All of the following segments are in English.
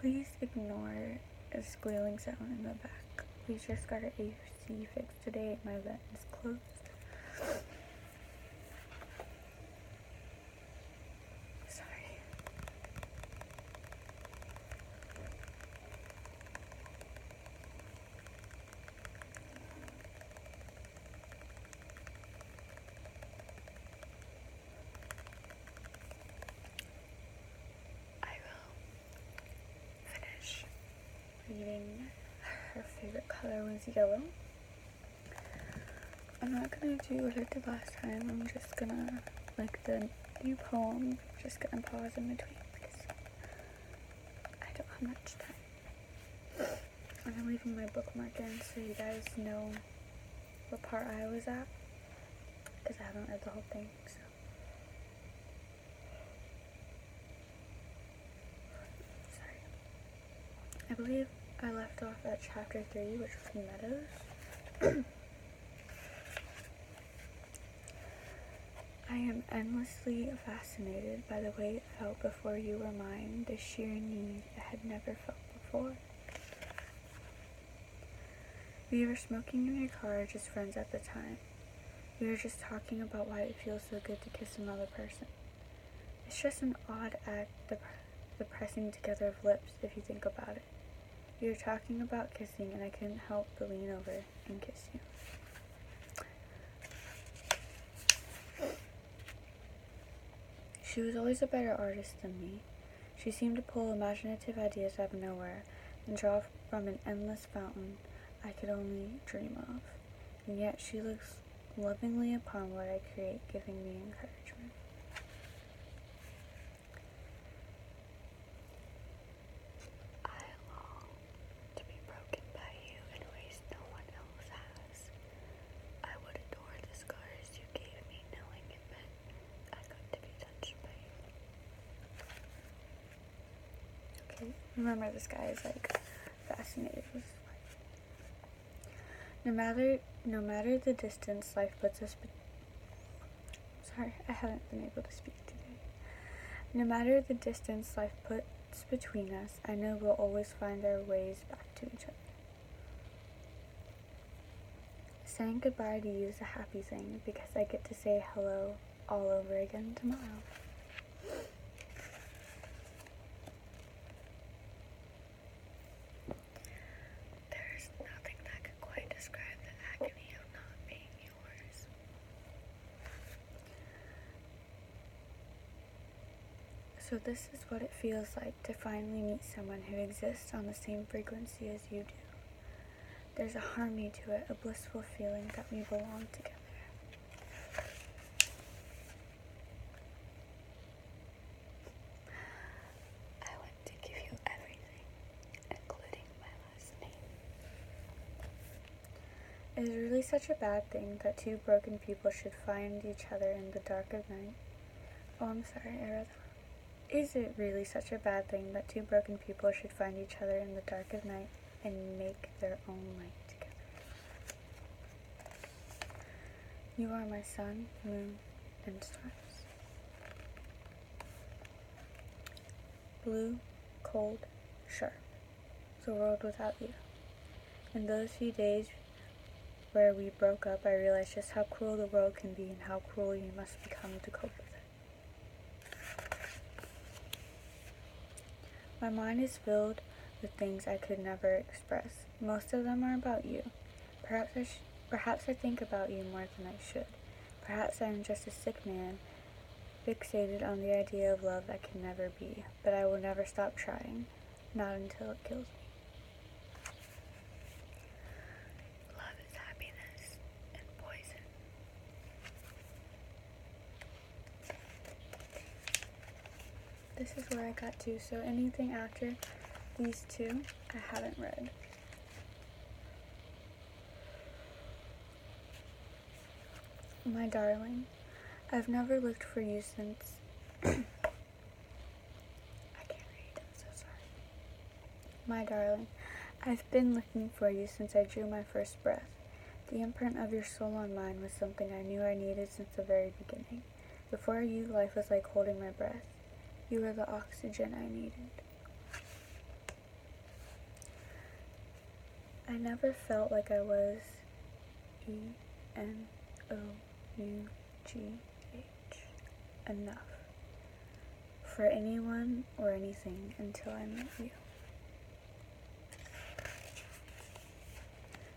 Please ignore a squealing sound in the back. We just got an AC fixed today and my vent is closed. Sorry. I will finish reading. Her favorite color was yellow. I'm not gonna do what I did last time. I'm just gonna, like the new poem, just gonna pause in between because I don't have much time. And I'm leaving my bookmark in so you guys know what part I was at, because I haven't read the whole thing, so. Sorry. I believe I left off at chapter 3, which was Meadows. I am endlessly fascinated by the way it felt before you were mine, the sheer need I had never felt before. We were smoking in your car, just friends at the time. We were just talking about why it feels so good to kiss another person. It's just an odd act, the pressing together of lips, if you think about it. We were talking about kissing, and I couldn't help but lean over and kiss you. She was always a better artist than me. She seemed to pull imaginative ideas out of nowhere and draw from an endless fountain I could only dream of. And yet she looks lovingly upon what I create, giving me encouragement. I long to be broken by you in ways no one else has. I would adore the scars you gave me, knowing it meant I got to be touched by you. Okay, remember this guy is like fascinated with his life. No matter the distance life puts us Sorry, I haven't been able to speak today. No matter the distance life puts between us, I know we'll always find our ways back to each other. Saying goodbye to you is a happy thing because I get to say hello all over again tomorrow. There's nothing that could quite describe the agony of not being yours. So this is what it feels like to finally meet someone who exists on the same frequency as you do. There's a harmony to it, a blissful feeling that we belong together. I want to give you everything, including my last name. It is really such a bad thing that two broken people should find each other in the dark of night. Oh, I'm sorry, I read that. Is it really such a bad thing that two broken people should find each other in the dark of night and make their own light together? You are my sun, moon, and stars. Blue, cold, sharp. The world without you. In those few days where we broke up, I realized just how cruel the world can be and how cruel you must become to cope with it. My mind is filled with things I could never express. Most of them are about you. Perhaps I think about you more than I should. Perhaps I am just a sick man, fixated on the idea of love that can never be. But I will never stop trying, not until it kills me. Love is happiness and poison. This is where I got to, so anything after these two, I haven't read. My darling, I've never looked for you since... I can't read, I'm so sorry. My darling, I've been looking for you since I drew my first breath. The imprint of your soul on mine was something I knew I needed since the very beginning. Before you, life was like holding my breath. You were the oxygen I needed. I never felt like I was ENOUGH enough for anyone or anything until I met you.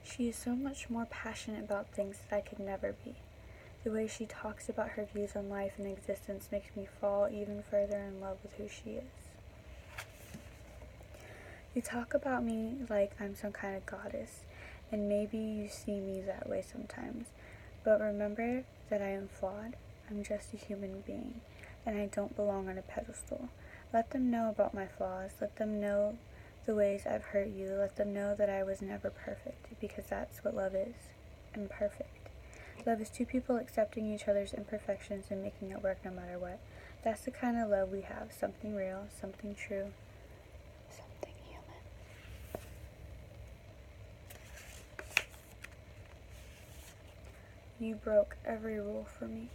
She is so much more passionate about things that I could never be. The way she talks about her views on life and existence makes me fall even further in love with who she is. You talk about me like I'm some kind of goddess, and maybe you see me that way sometimes, but remember that I am flawed. I'm just a human being, and I don't belong on a pedestal. Let them know about my flaws. Let them know the ways I've hurt you. Let them know that I was never perfect, because that's what love is, imperfect. Love is two people accepting each other's imperfections and making it work no matter what. That's the kind of love we have, something real, something true, something human. You broke every rule for me.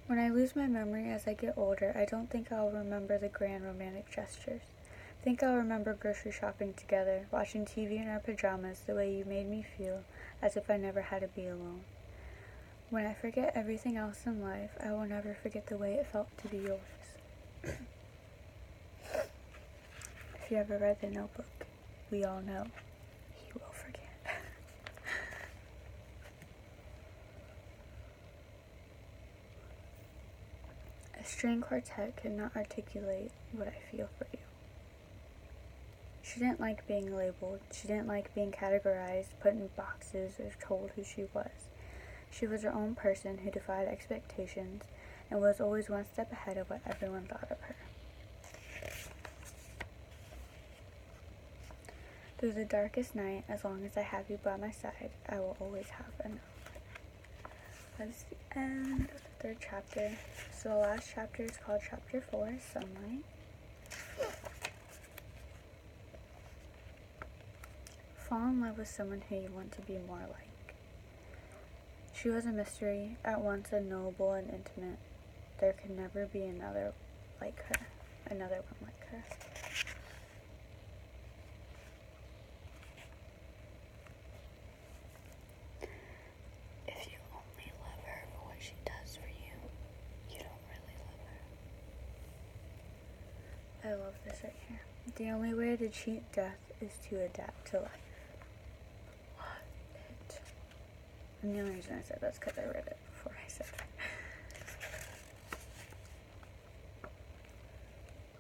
When I lose my memory as I get older, I don't think I'll remember the grand romantic gestures. I think I'll remember grocery shopping together, watching TV in our pajamas, the way you made me feel, as if I never had to be alone. When I forget everything else in life, I will never forget the way it felt to be yours. If you ever read The Notebook, we all know he will forget. A string quartet could not articulate what I feel for you. She didn't like being labeled. She didn't like being categorized, put in boxes, or told who she was. She was her own person who defied expectations and was always one step ahead of what everyone thought of her. Through the darkest night, as long as I have you by my side, I will always have enough. That's the end of the third chapter. So the last chapter is called Chapter 4, Sunlight. Fall in love with someone who you want to be more like. She was a mystery, at once unknowable and intimate. There could never be another one like her. If you only love her for what she does for you, you don't really love her. I love this right here. The only way to cheat death is to adapt to life. And the only reason I said that's because I read it before I said it.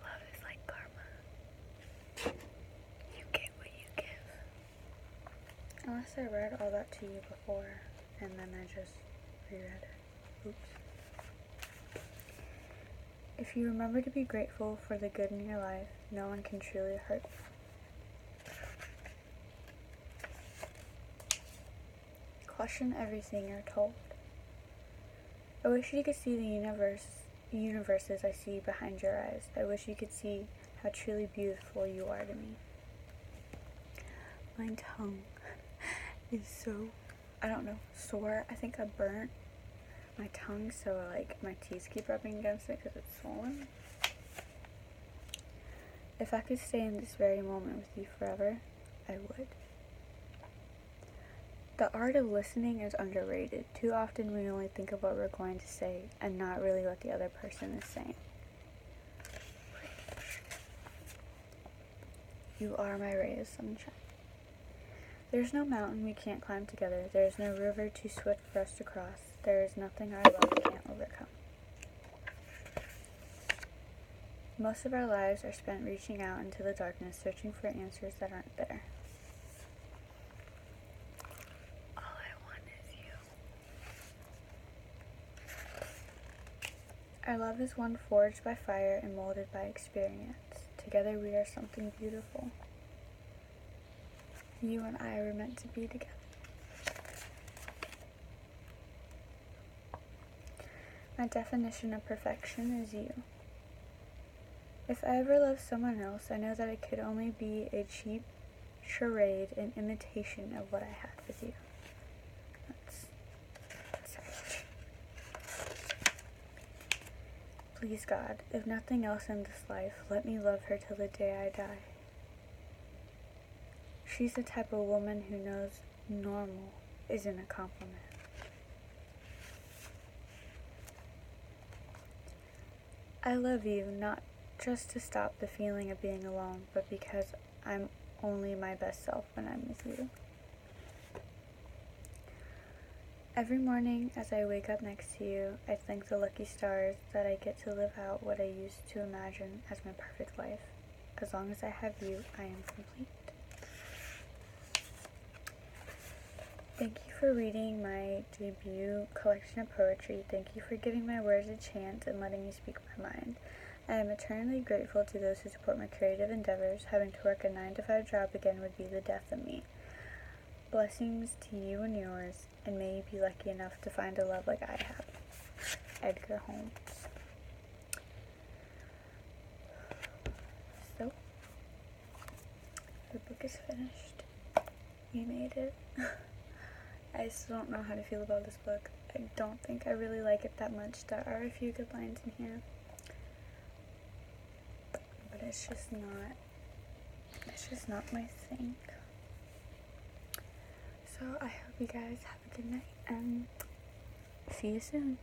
Love is like karma. You get what you give. Unless I read all that to you before, and then I just reread it. Oops. If you remember to be grateful for the good in your life, no one can truly hurt you. Question everything you're told. I wish you could see the universes I see behind your eyes. I wish you could see how truly beautiful you are to me. My tongue is so, sore. I think I burnt my tongue, so my teeth keep rubbing against it because it's swollen. If I could stay in this very moment with you forever, I would. The art of listening is underrated. Too often we only think of what we're going to say and not really what the other person is saying. You are my ray of sunshine. There's no mountain we can't climb together. There is no river too swift for us to cross. There is nothing our love can't overcome. Most of our lives are spent reaching out into the darkness, searching for answers that aren't there. All I want is you. Our love is one forged by fire and molded by experience. Together we are something beautiful. You and I were meant to be together. My definition of perfection is you. If I ever loved someone else, I know that it could only be a cheap charade and imitation of what I had with you. That's savage. Please, God, if nothing else in this life, let me love her till the day I die. She's the type of woman who knows normal isn't a compliment. I love you not just to stop the feeling of being alone, but because I'm only my best self when I'm with you. Every morning as I wake up next to you, I thank the lucky stars that I get to live out what I used to imagine as my perfect life. As long as I have you, I am complete. Thank you for reading my debut collection of poetry. Thank you for giving my words a chance and letting me speak my mind. I am eternally grateful to those who support my creative endeavors. Having to work a 9-to-5 job again would be the death of me. Blessings to you and yours, and may you be lucky enough to find a love like I have. Edgar Holmes. So, the book is finished. We made it. I still don't know how to feel about this book. I don't think I really like it that much. There are a few good lines in here, but it's just not my thing. So I hope you guys have a good night and see you soon.